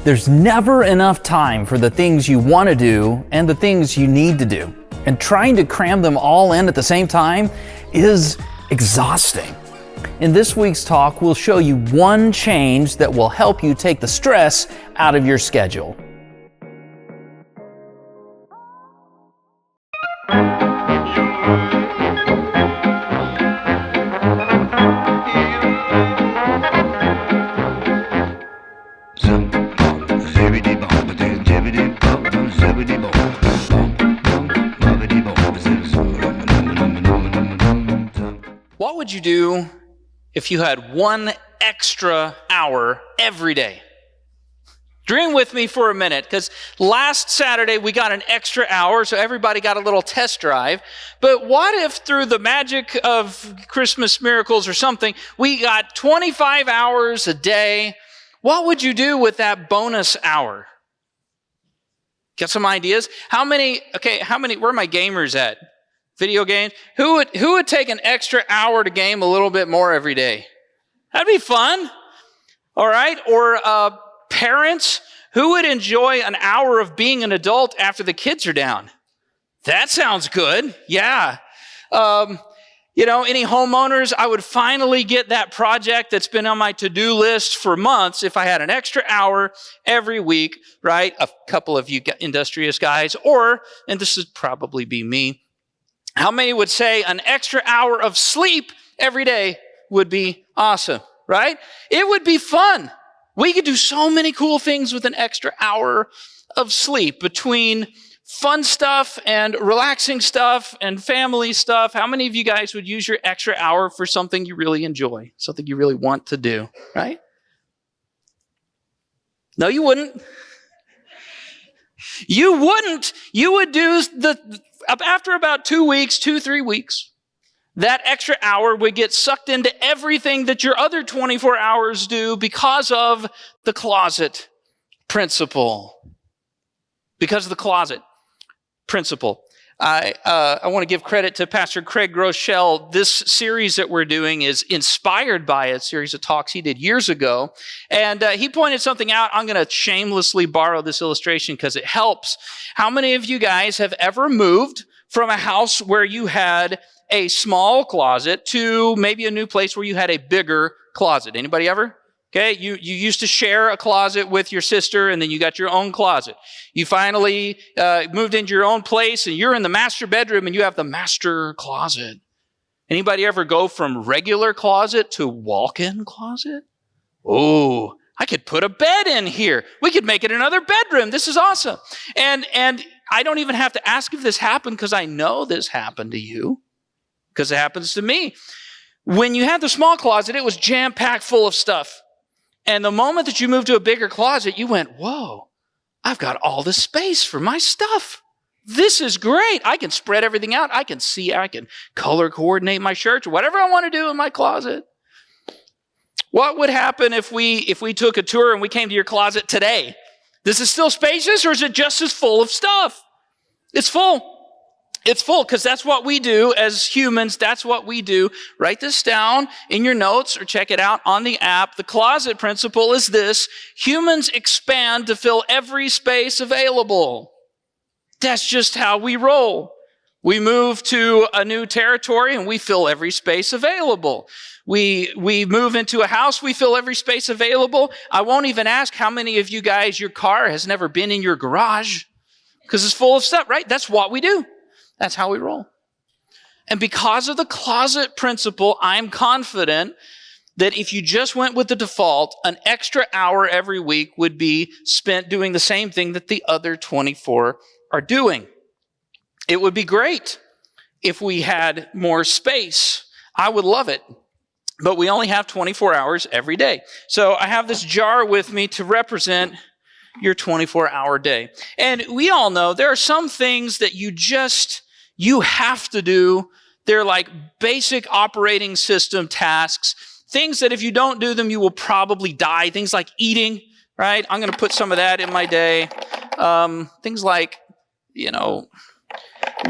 There's never enough time for the things you want to do and the things you need to do. And trying to cram them all in at the same time is exhausting. In this week's talk, we'll show you one change that will help you take the stress out of your schedule. What would you do if you had 1 extra hour every day? Dream with me for a minute, because last Saturday we got an extra hour, so everybody got a little test drive. But what if through the magic of Christmas miracles or something, we got 25 hours a day? What would you do with that bonus hour? Got some ideas? How many, where are my gamers at? Video games? Who would take an extra hour to game a little bit more every day? That'd be fun. All right. Or parents, who would enjoy an hour of being an adult after the kids are down? That sounds good. Yeah. Any homeowners, I would finally get that project that's been on my to-do list for months if I had an extra hour every week, right? A couple of you industrious guys, and this would probably be me, how many would say an extra hour of sleep every day would be awesome, right? It would be fun. We could do so many cool things with an extra hour of sleep between fun stuff and relaxing stuff and family stuff. How many of you guys would use your extra hour for something you really enjoy, something you really want to do, right? No, you wouldn't. You wouldn't. You would do after about 3 weeks, that extra hour would get sucked into everything that your other 24 hours do because of the closet principle. Because of the closet principle. I want to give credit to Pastor Craig Groeschel. This series that we're doing is inspired by a series of talks he did years ago. And he pointed something out. I'm going to shamelessly borrow this illustration because it helps. How many of you guys have ever moved from a house where you had a small closet to maybe a new place where you had a bigger closet? Anybody ever? Okay, you used to share a closet with your sister, and then you got your own closet. You finally moved into your own place, and you're in the master bedroom, and you have the master closet. Anybody ever go from regular closet to walk-in closet? Oh, I could put a bed in here. We could make it another bedroom. This is awesome. And I don't even have to ask if this happened, because I know this happened to you, because it happens to me. When you had the small closet, it was jam-packed full of stuff. And the moment that you moved to a bigger closet, you went, whoa, I've got all this space for my stuff. This is great. I can spread everything out. I can color coordinate my shirts, or whatever I want to do in my closet. What would happen if we took a tour and we came to your closet today? This is still spacious, or is it just as full of stuff? It's full. It's full, because that's what we do as humans. That's what we do. Write this down in your notes or check it out on the app. The closet principle is this: humans expand to fill every space available. That's just how we roll. We move to a new territory and we fill every space available. We move into a house, we fill every space available. I won't even ask how many of you guys, your car has never been in your garage, because it's full of stuff, right? That's what we do. That's how we roll. And because of the closet principle, I'm confident that if you just went with the default, an extra hour every week would be spent doing the same thing that the other 24 are doing. It would be great if we had more space. I would love it. But we only have 24 hours every day. So I have this jar with me to represent your 24-hour day. And we all know there are some things that you have to do. They're like basic operating system tasks, things that if you don't do them, you will probably die. Things like eating, right? I'm going to put some of that in my day. Things like,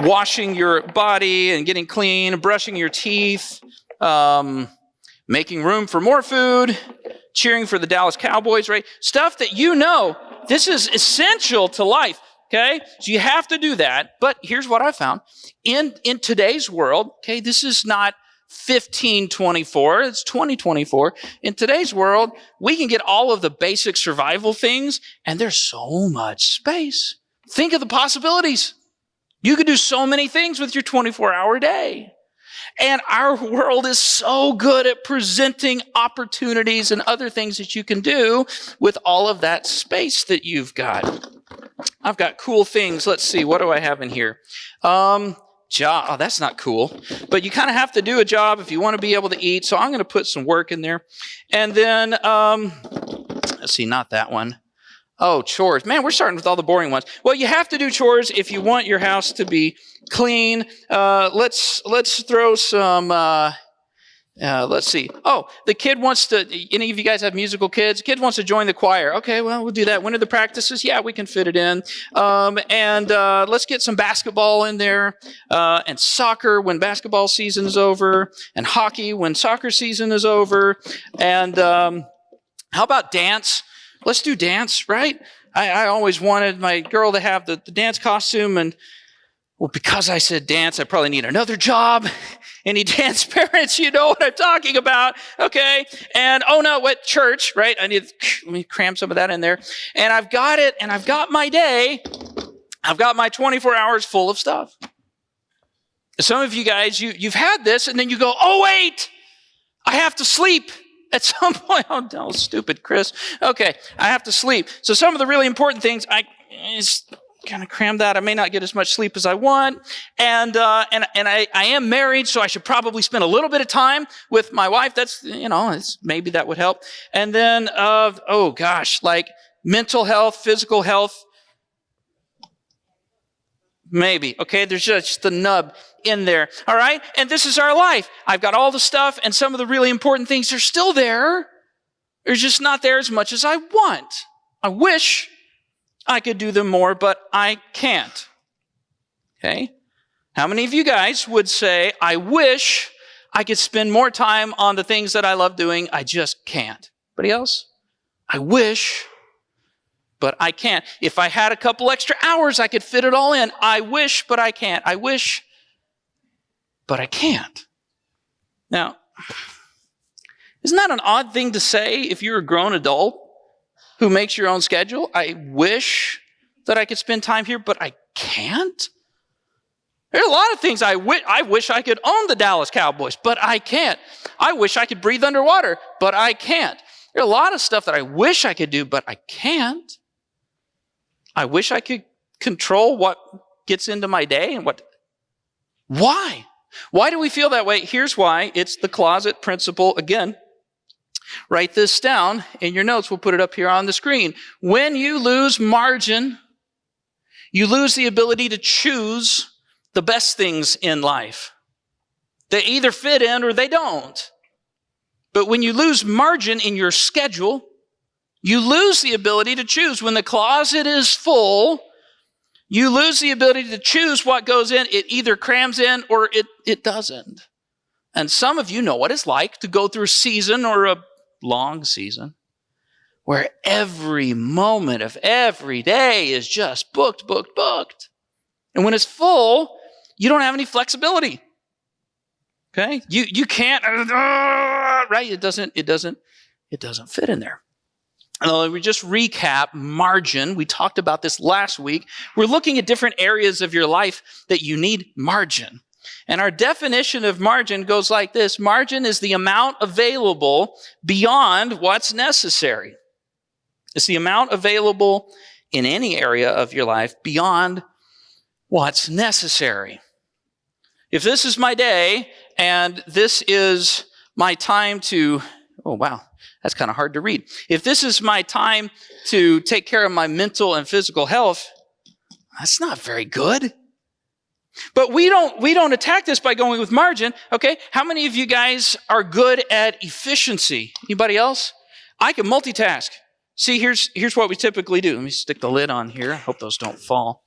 washing your body and getting clean, brushing your teeth, making room for more food, cheering for the Dallas Cowboys, right? Stuff that you know, this is essential to life, okay? So you have to do that. But here's what I found. In today's world, okay, this is not 1524, it's 2024. In today's world, we can get all of the basic survival things, and there's so much space. Think of the possibilities. You could do so many things with your 24-hour day. And our world is so good at presenting opportunities and other things that you can do with all of that space that you've got. I've got cool things. Let's see, what do I have in here? Job. Oh, that's not cool. But you kind of have to do a job if you want to be able to eat. So I'm going to put some work in there. And then, let's see, not that one. Oh, chores. Man, we're starting with all the boring ones. Well, you have to do chores if you want your house to be clean. Let's throw some, let's see. Oh, the kid wants to, any of you guys have musical kids? The kid wants to join the choir. Okay, well, we'll do that. When are the practices? Yeah, we can fit it in. And let's get some basketball in there, and soccer when basketball season is over, and hockey when soccer season is over. And how about dance? Let's do dance, right? I always wanted my girl to have the dance costume, and well, because I said dance, I probably need another job. Any dance parents, you know what I'm talking about, okay? And oh no, what church, right? Let me cram some of that in there. And I've got it, and I've got my day. I've got my 24 hours full of stuff. Some of you guys, you've had this, and then you go, oh wait, I have to sleep. At some point, oh no, stupid Chris. Okay, I have to sleep. So some of the really important things, I kind of crammed that. I may not get as much sleep as I want. And I am married, so I should probably spend a little bit of time with my wife. That's, maybe that would help. And then, oh gosh, like mental health, physical health, maybe. Okay, there's just the nub in there. All right, and this is our life. I've got all the stuff, and some of the really important things are still there. They're just not there as much as I want. I wish I could do them more, but I can't. Okay? How many of you guys would say, I wish I could spend more time on the things that I love doing, I just can't? Anybody else? I wish, but I can't. If I had a couple extra hours, I could fit it all in. I wish, but I can't. I wish, but I can't. Now, isn't that an odd thing to say if you're a grown adult who makes your own schedule? I wish that I could spend time here, but I can't. There are a lot of things I wish I could own the Dallas Cowboys, but I can't. I wish I could breathe underwater, but I can't. There are a lot of stuff that I wish I could do, but I can't. I wish I could control what gets into my day and what. Why? Why do we feel that way? Here's why. It's the closet principle again. Write this down in your notes. We'll put it up here on the screen. When you lose margin, you lose the ability to choose the best things in life. They either fit in or they don't. But when you lose margin in your schedule, you lose the ability to choose. When the closet is full, you lose the ability to choose what goes in. It either crams in or it doesn't. And some of you know what it's like to go through a season or a long season where every moment of every day is just booked. And when it's full, you don't have any flexibility. Okay? You can't, right? It doesn't fit in there. And we just recap margin. We talked about this last week. We're looking at different areas of your life that you need margin. And our definition of margin goes like this. Margin is the amount available beyond what's necessary. It's the amount available in any area of your life beyond what's necessary. If this is my day and this is my time to, oh wow, that's kind of hard to read. If this is my time to take care of my mental and physical health, that's not very good. But we don't attack this by going with margin, okay? How many of you guys are good at efficiency? Anybody else? I can multitask. See, here's what we typically do. Let me stick the lid on here. I hope those don't fall.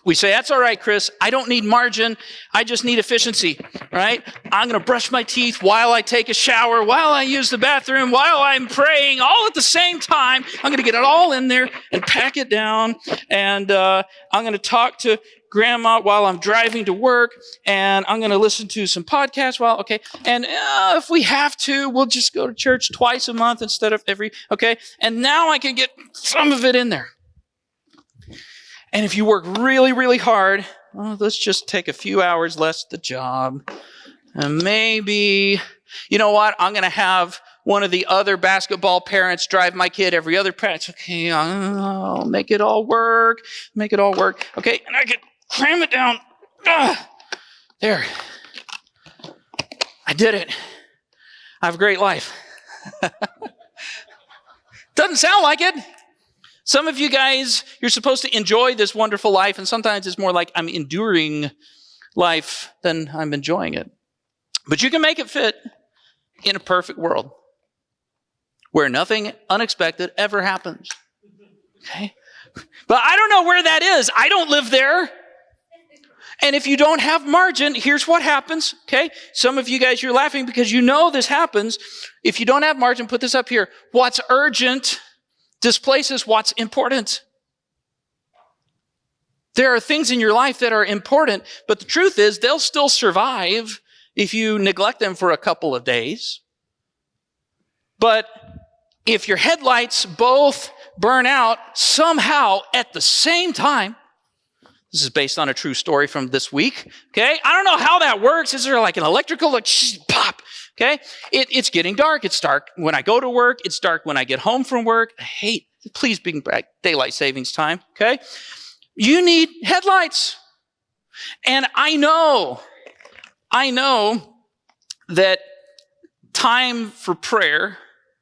We say, that's all right, Chris. I don't need margin. I just need efficiency, right? I'm going to brush my teeth while I take a shower, while I use the bathroom, while I'm praying, all at the same time. I'm going to get it all in there and pack it down. And I'm going to talk to grandma while I'm driving to work. And I'm going to listen to some podcasts while, okay. And if we have to, we'll just go to church twice a month instead of every, okay. And now I can get some of it in there. And if you work really, really hard, well, let's just take a few hours less at the job. And maybe, you know what? I'm going to have one of the other basketball parents drive my kid every other practice. Okay, I'll make it all work. Make it all work. Okay, and I can cram it down. There. I did it. I have a great life. Doesn't sound like it. Some of you guys, you're supposed to enjoy this wonderful life, and sometimes it's more like I'm enduring life than I'm enjoying it. But you can make it fit in a perfect world where nothing unexpected ever happens. Okay? But I don't know where that is. I don't live there. And if you don't have margin, here's what happens. Okay? Some of you guys, you're laughing because you know this happens. If you don't have margin, put this up here. What's urgent displaces what's important. There are things in your life that are important, but the truth is they'll still survive if you neglect them for a couple of days. But if your headlights both burn out somehow at the same time, this is based on a true story from this week, okay? I don't know how that works. Is there like an electrical, like, pop? Okay, it's getting dark. It's dark when I go to work. It's dark when I get home from work. Please bring back daylight savings time, okay? You need headlights. And I know that time for prayer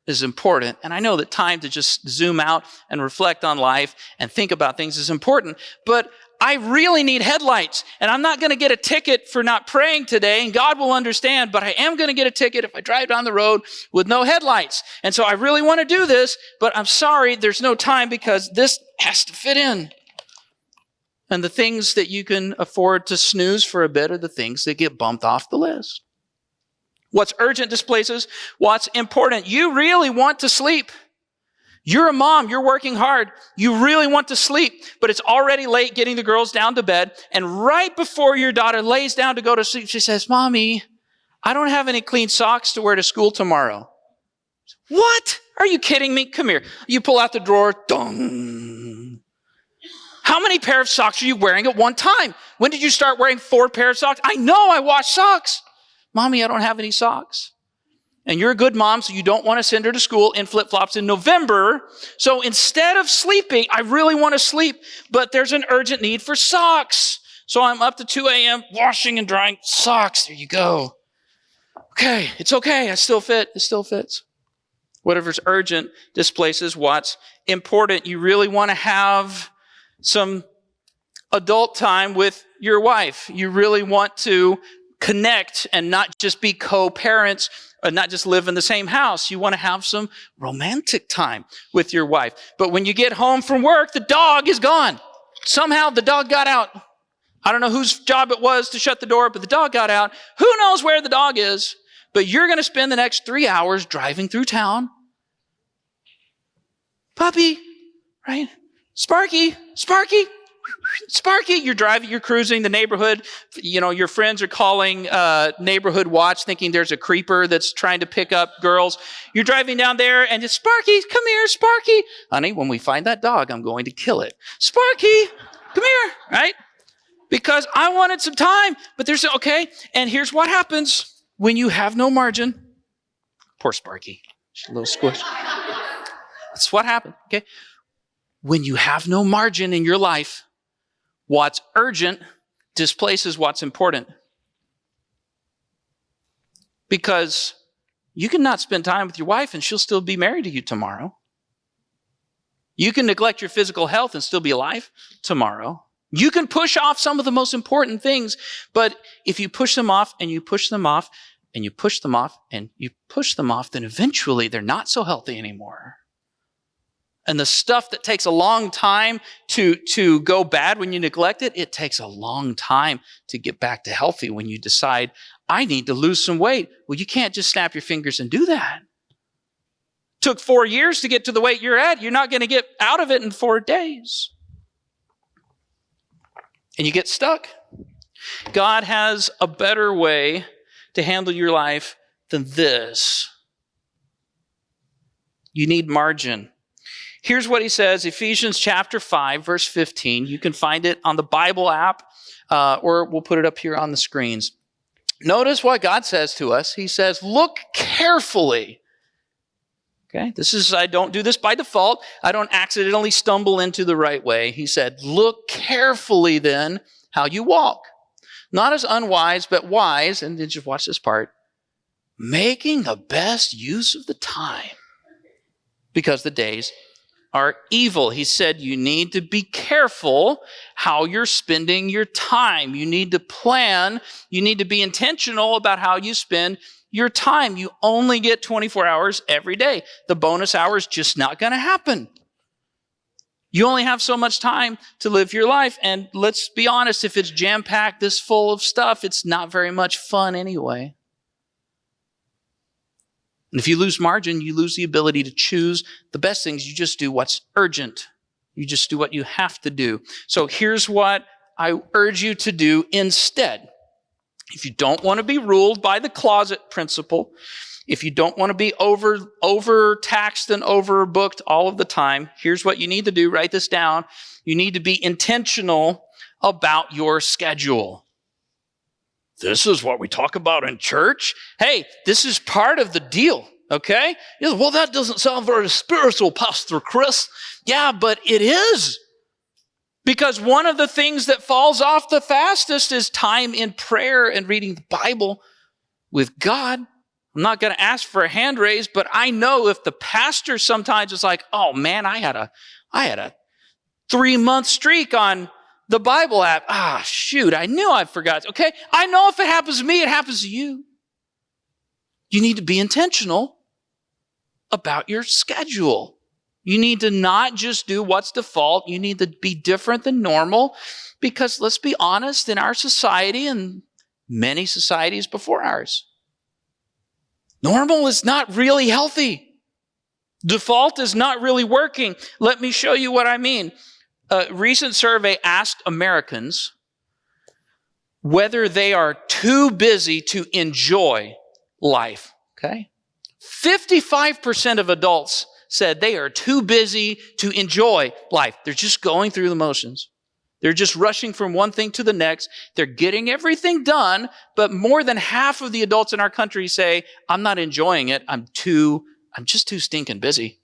is important. And I know that time to just zoom out and reflect on life and think about things is important. But I really need headlights, and I'm not going to get a ticket for not praying today, and God will understand, but I am going to get a ticket if I drive down the road with no headlights. And so I really want to do this, but I'm sorry, there's no time because this has to fit in. And the things that you can afford to snooze for a bit are the things that get bumped off the list. What's urgent displaces what's important. You really want to sleep. You're a mom, you're working hard, you really want to sleep, but it's already late getting the girls down to bed, and right before your daughter lays down to go to sleep, she says, Mommy, I don't have any clean socks to wear to school tomorrow. What? Are you kidding me? Come here. You pull out the drawer, dong. How many pair of socks are you wearing at one time? When did you start wearing 4 pair of socks? I know, I wash socks. Mommy, I don't have any socks. And you're a good mom, so you don't want to send her to school in flip-flops in November. So instead of sleeping, I really want to sleep, but there's an urgent need for socks. So I'm up to 2 a.m. washing and drying socks. There you go. Okay, it's okay. I still fit. It still fits. Whatever's urgent displaces what's important. You really want to have some adult time with your wife. You really want to connect and not just be co-parents, or not just live in the same house. You want to have some romantic time with your wife. But when you get home from work, the dog is gone. Somehow the dog got out. I don't know whose job it was to shut the door, but the dog got out. Who knows where the dog is? But you're going to spend the next 3 hours driving through town. Puppy, right? Sparky, Sparky. Sparky, you're driving, you're cruising the neighborhood. You know, your friends are calling neighborhood watch thinking there's a creeper that's trying to pick up girls. You're driving down there and it's Sparky, come here, Sparky. Honey, when we find that dog, I'm going to kill it. Sparky, come here, right? Because I wanted some time, but there's, okay. And here's what happens when you have no margin. Poor Sparky, she's a little squish. That's what happened, okay? When you have no margin in your life, what's urgent displaces what's important. Because you can not spend time with your wife and she'll still be married to you tomorrow. You can neglect your physical health and still be alive tomorrow. You can push off some of the most important things, but if you push them off and you push them off and you push them off and you push them off, then eventually they're not so healthy anymore. And the stuff that takes a long time to go bad when you neglect it, it takes a long time to get back to healthy when you decide, I need to lose some weight. Well, you can't just snap your fingers and do that. Took 4 years to get to the weight you're at. You're not going to get out of it in 4 days. And you get stuck. God has a better way to handle your life than this. You need margin. Here's what he says, Ephesians chapter 5, verse 15. You can find it on the Bible app, or we'll put it up here on the screens. Notice what God says to us. He says, look carefully. Okay, I don't do this by default. I don't accidentally stumble into the right way. He said, look carefully then how you walk. Not as unwise, but wise, and then just watch this part, making the best use of the time, because the days are evil. He said you need to be careful how you're spending your time. You need to plan. You need to be intentional about how you spend your time. You only get 24 hours every day. The bonus hour is just not going to happen. You only have so much time to live your life. And let's be honest, if it's jam-packed, this full of stuff, it's not very much fun anyway. And if you lose margin, you lose the ability to choose the best things. You just do what's urgent. You just do what you have to do. So here's what I urge you to do instead. If you don't want to be ruled by the closet principle, if you don't want to be overtaxed and overbooked all of the time, here's what you need to do. Write this down. You need to be intentional about your schedule. This is what we talk about in church. Hey, this is part of the deal, okay? Well, that doesn't sound very spiritual, Pastor Chris. Yeah, but it is. Because one of the things that falls off the fastest is time in prayer and reading the Bible with God. I'm not going to ask for a hand raise, but I know if the pastor sometimes is like, oh man, I had a 3-month streak on the Bible app. Shoot, I knew I forgot. Okay, I know if it happens to me, it happens to you. You need to be intentional about your schedule. You need to not just do what's default. You need to be different than normal, because let's be honest, in our society and many societies before ours, normal is not really healthy. Default is not really working. Let me show you what I mean. A recent survey asked Americans whether they are too busy to enjoy life. Okay? 55% of adults said they are too busy to enjoy life. They're just going through the motions. They're just rushing from one thing to the next. They're getting everything done, but more than half of the adults in our country say, I'm not enjoying it. I'm just too stinking busy.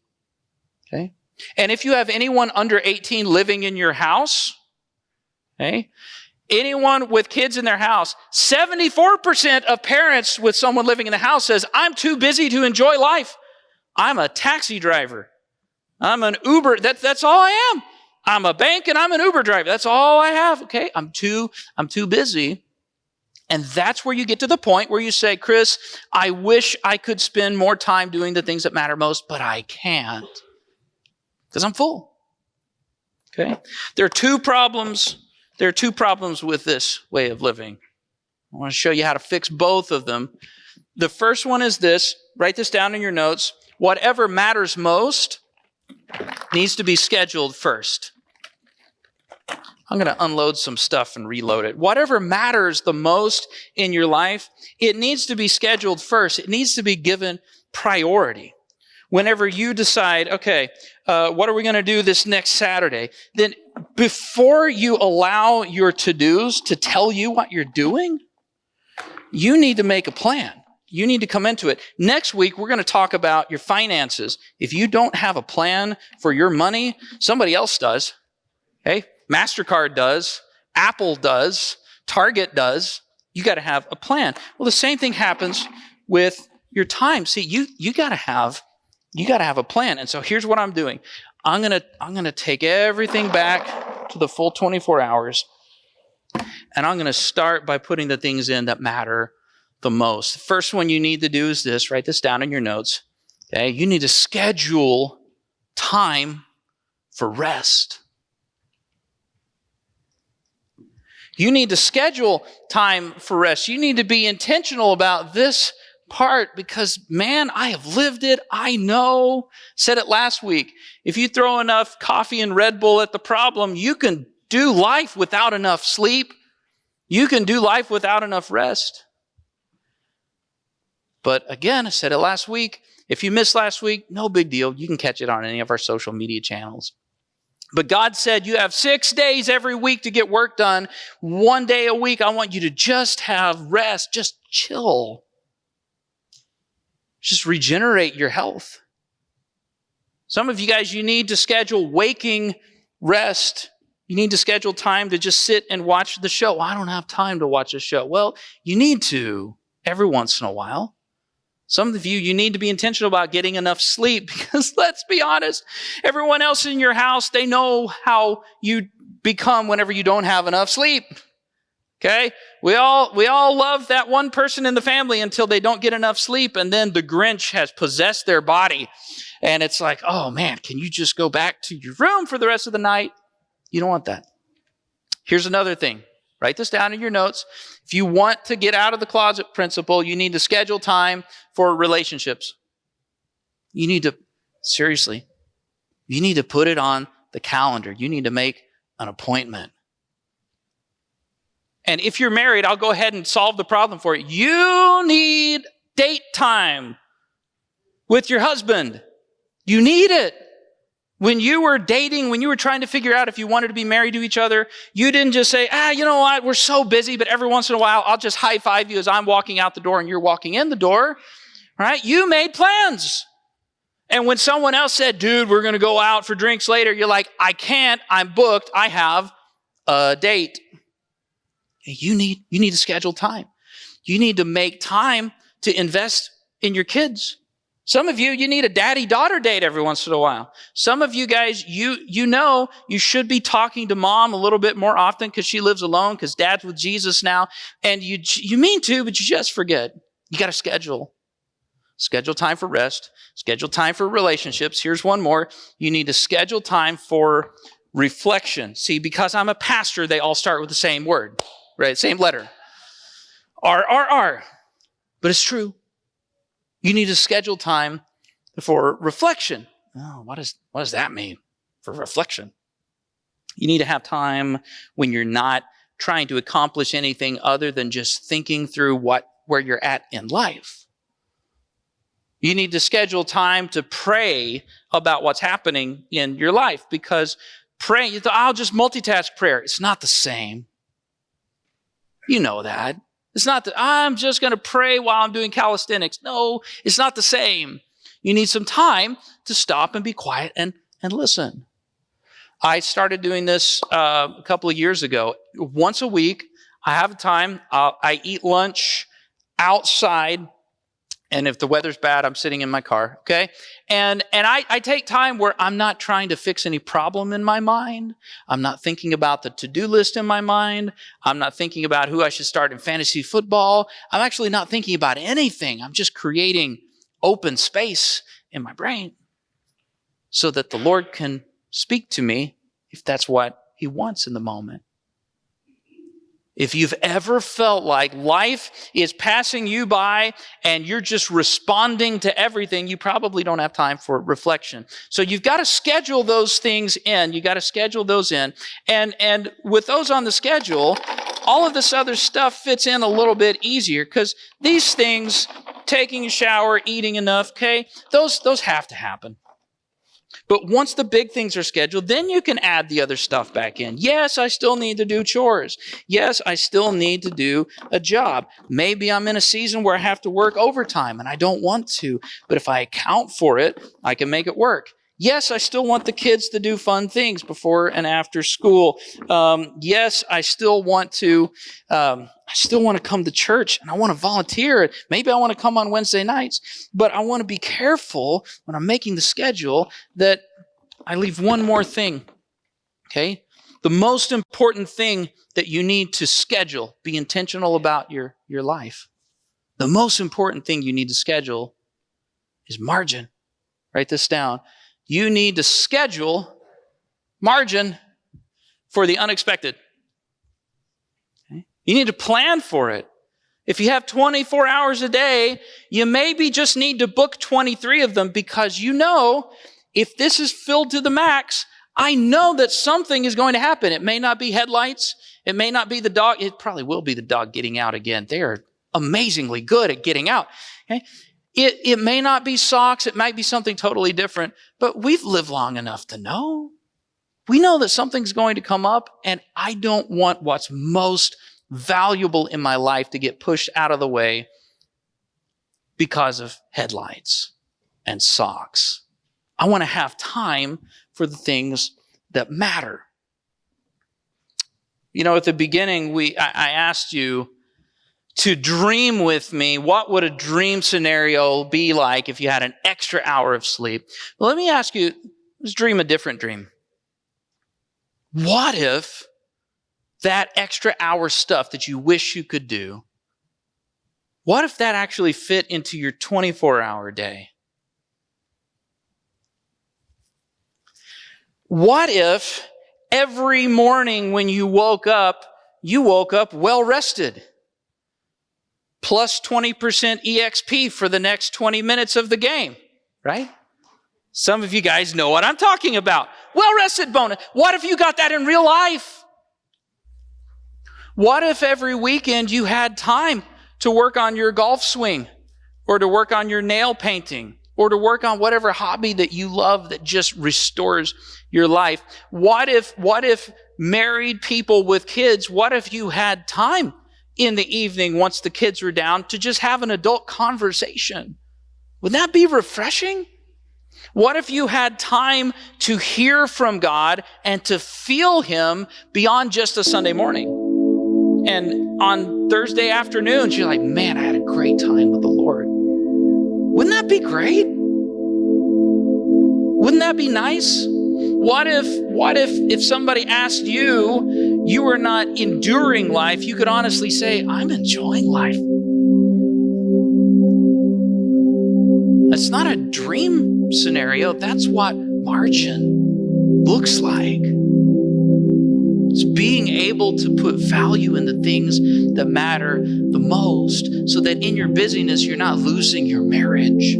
Okay? And if you have anyone under 18 living in your house, okay, anyone with kids in their house, 74% of parents with someone living in the house says, I'm too busy to enjoy life. I'm a taxi driver. I'm an Uber. That's all I am. I'm a bank and I'm an Uber driver. That's all I have. Okay, I'm too busy. And that's where you get to the point where you say, Chris, I wish I could spend more time doing the things that matter most, but I can't. Because I'm full. Okay? There are two problems with this way of living. I want to show you how to fix both of them. The first one is this. Write this down in your notes. Whatever matters most needs to be scheduled first. I'm going to unload some stuff and reload it. Whatever matters the most in your life, it needs to be scheduled first. It needs to be given priority. Whenever you decide, okay, what are we going to do this next Saturday? Then before you allow your to-dos to tell you what you're doing, you need to make a plan. You need to come into it. Next week, we're going to talk about your finances. If you don't have a plan for your money, somebody else does. Okay? MasterCard does. Apple does. Target does. You got to have a plan. Well, the same thing happens with your time. See, you got to have a plan. And so here's what I'm doing. I'm going to take everything back to the full 24 hours. And I'm going to start by putting the things in that matter the most. The first one you need to do is this. Write this down in your notes. Okay? You need to schedule time for rest. You need to schedule time for rest. You need to be intentional about this part because, man, I have lived it. I know. Said it last week. If you throw enough coffee and Red Bull at the problem, you can do life without enough sleep. You can do life without enough rest. But again, I said it last week. If you missed last week, no big deal. You can catch it on any of our social media channels. But God said you have 6 days every week to get work done. 1 day a week, I want you to just have rest. Just chill. Just regenerate your health. Some of you guys, you need to schedule waking rest. You need to schedule time to just sit and watch the show. I don't have time to watch a show. Well, you need to every once in a while. Some of you need to be intentional about getting enough sleep because let's be honest, everyone else in your house, they know how you become whenever you don't have enough sleep. Okay? We all love that one person in the family until they don't get enough sleep, and then the Grinch has possessed their body. And it's like, oh man, can you just go back to your room for the rest of the night? You don't want that. Here's another thing. Write this down in your notes. If you want to get out of the closet principle, you need to schedule time for relationships. You need to, seriously, you need to put it on the calendar. You need to make an appointment. And if you're married, I'll go ahead and solve the problem for you. You need date time with your husband. You need it. When you were dating, when you were trying to figure out if you wanted to be married to each other, you didn't just say, you know what, we're so busy, but every once in a while, I'll just high five you as I'm walking out the door and you're walking in the door, right? You made plans. And when someone else said, dude, we're going to go out for drinks later, you're like, I can't, I'm booked, I have a date. You need to schedule time. You need to make time to invest in your kids. Some of you need a daddy-daughter date every once in a while. Some of you guys, you know you should be talking to mom a little bit more often because she lives alone, because dad's with Jesus now. And you mean to, but you just forget. You got to schedule. Schedule time for rest. Schedule time for relationships. Here's one more. You need to schedule time for reflection. See, because I'm a pastor, they all start with the same word, right? Same letter. R. But it's true. You need to schedule time for reflection. Oh, what does that mean for reflection? You need to have time when you're not trying to accomplish anything other than just thinking through where you're at in life. You need to schedule time to pray about what's happening in your life, because praying, I'll just multitask prayer. It's not the same. You know that. It's not that I'm just going to pray while I'm doing calisthenics. No, it's not the same. You need some time to stop and be quiet and listen. I started doing this a couple of years ago. Once a week, I have time. I eat lunch outside. And if the weather's bad, I'm sitting in my car, okay? And I take time where I'm not trying to fix any problem in my mind. I'm not thinking about the to-do list in my mind. I'm not thinking about who I should start in fantasy football. I'm actually not thinking about anything. I'm just creating open space in my brain so that the Lord can speak to me if that's what He wants in the moment. If you've ever felt like life is passing you by and you're just responding to everything, you probably don't have time for reflection. So you've got to schedule those things in. You got to schedule those in. And with those on the schedule, all of this other stuff fits in a little bit easier, because these things, taking a shower, eating enough, okay, those have to happen. But once the big things are scheduled, then you can add the other stuff back in. Yes, I still need to do chores. Yes, I still need to do a job. Maybe I'm in a season where I have to work overtime and I don't want to. But if I account for it, I can make it work. Yes, I still want the kids to do fun things before and after school. Yes, I still want to come to church and I want to volunteer. Maybe I want to come on Wednesday nights, but I want to be careful when I'm making the schedule that I leave one more thing. Okay? The most important thing that you need to schedule, be intentional about your life. The most important thing you need to schedule is margin. Write this down. You need to schedule margin for the unexpected. Okay? You need to plan for it. If you have 24 hours a day, you maybe just need to book 23 of them because you know if this is filled to the max, I know that something is going to happen. It may not be headlights. It may not be the dog. It probably will be the dog getting out again. They are amazingly good at getting out. Okay? It may not be socks. It might be something totally different, but we've lived long enough to know. We know that something's going to come up, and I don't want what's most valuable in my life to get pushed out of the way because of headlights and socks. I want to have time for the things that matter. You know, at the beginning, I asked you to dream with me. What would a dream scenario be like if you had an extra hour of sleep? Well, let me ask you, let's dream a different dream. What if that extra hour stuff that you wish you could do, what if that actually fit into your 24-hour day? What if every morning when you woke up well rested? Plus 20% EXP for the next 20 minutes of the game, right? Some of you guys know what I'm talking about. Well-rested bonus. What if you got that in real life? What if every weekend you had time to work on your golf swing or to work on your nail painting or to work on whatever hobby that you love that just restores your life? What if married people with kids, what if you had time in the evening once the kids were down to just have an adult conversation? Would that be refreshing? What if you had time to hear from God and to feel Him beyond just a Sunday morning? And on Thursday afternoons, you're like, man, I had a great time with the Lord. Wouldn't that be great? Wouldn't that be nice? What if somebody asked you, you were not enduring life, you could honestly say, I'm enjoying life. That's not a dream scenario. That's what margin looks like. It's being able to put value in the things that matter the most so that in your busyness, you're not losing your marriage.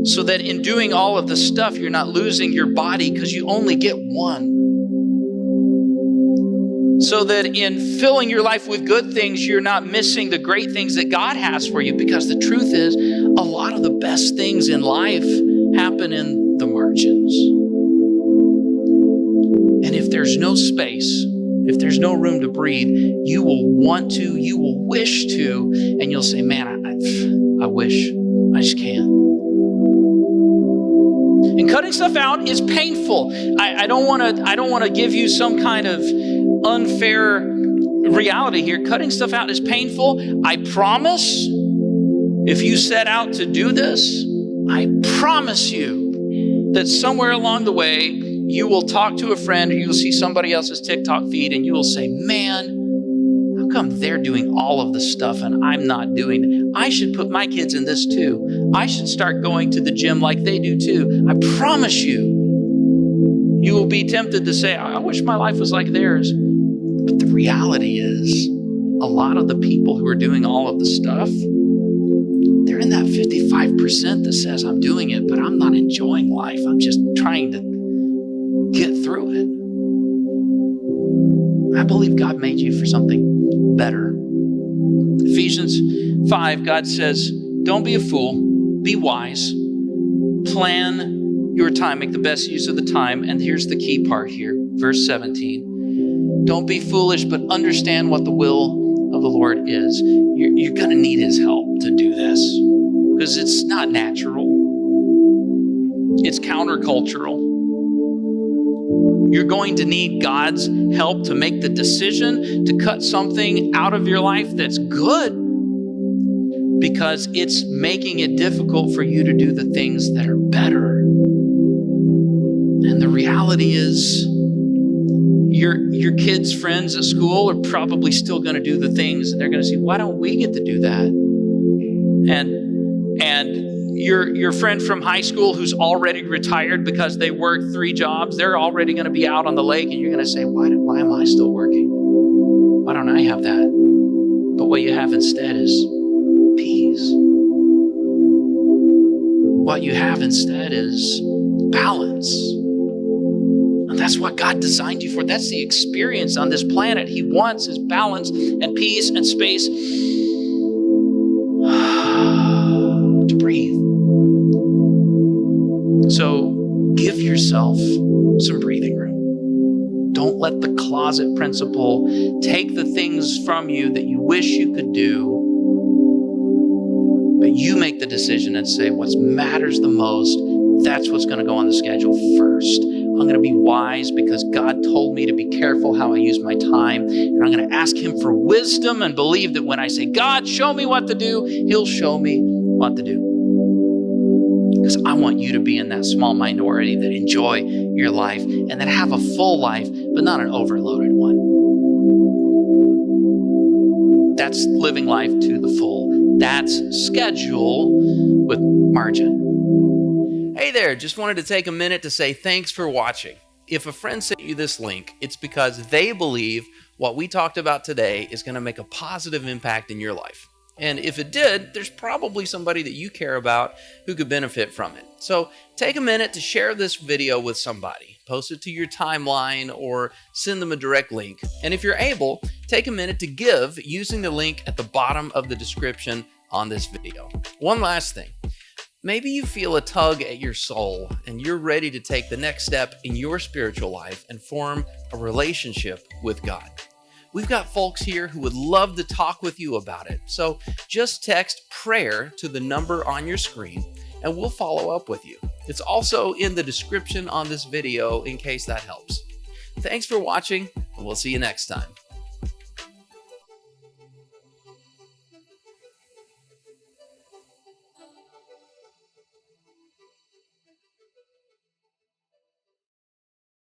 So that in doing all of the stuff, you're not losing your body because you only get one. So that in filling your life with good things, you're not missing the great things that God has for you, because the truth is, a lot of the best things in life happen in the margins. And if there's no space, if there's no room to breathe, you will want to, you will wish to, and you'll say, man, I wish, I just can't. And cutting stuff out is painful. I don't want to give you some kind of unfair reality here. Cutting stuff out is painful. I promise, if you set out to do this, I promise you that somewhere along the way, you will talk to a friend or you will see somebody else's TikTok feed and you will say, man, how come they're doing all of the stuff and I'm not doing it? I should put my kids in this too. I should start going to the gym like they do too. I promise you, you will be tempted to say, I wish my life was like theirs. But the reality is, a lot of the people who are doing all of the stuff, they're in that 55% that says, I'm doing it, but I'm not enjoying life. I'm just trying to get through it. I believe God made you for something better. Ephesians 5, God says, don't be a fool, be wise, plan your time, make the best use of the time. And here's the key part here, verse 17. Don't be foolish, but understand what the will of the Lord is. You're going to need His help to do this because it's not natural. It's countercultural. You're going to need God's help to make the decision to cut something out of your life that's good, because it's making it difficult for you to do the things that are better. And the reality is, your kids' friends at school are probably still going to do the things, and they're going to say, why don't we get to do that? And your friend from high school who's already retired because they work 3 jobs, they're already going to be out on the lake, and you're going to say, why am I still working? Why don't I have that? But what you have instead is peace. What you have instead is balance. And that's what God designed you for. That's the experience on this planet. He wants is balance and peace and space to breathe. So give yourself some breathing room. Don't let the closet principle take the things from you that you wish you could do, but you make the decision and say what matters the most, that's what's going to go on the schedule first. I'm going to be wise because God told me to be careful how I use my time, and I'm going to ask Him for wisdom and believe that when I say, God, show me what to do, He'll show me what to do. Because I want you to be in that small minority that enjoy your life and that have a full life, but not an overloaded one. That's living life to the full. That's schedule with margin. Hey there, just wanted to take a minute to say thanks for watching. If a friend sent you this link, it's because they believe what we talked about today is going to make a positive impact in your life. And if it did, there's probably somebody that you care about who could benefit from it. So take a minute to share this video with somebody. Post it to your timeline or send them a direct link. And if you're able, take a minute to give using the link at the bottom of the description on this video. One last thing. Maybe you feel a tug at your soul and you're ready to take the next step in your spiritual life and form a relationship with God. We've got folks here who would love to talk with you about it. So just text prayer to the number on your screen and we'll follow up with you. It's also in the description on this video in case that helps. Thanks for watching, and we'll see you next time.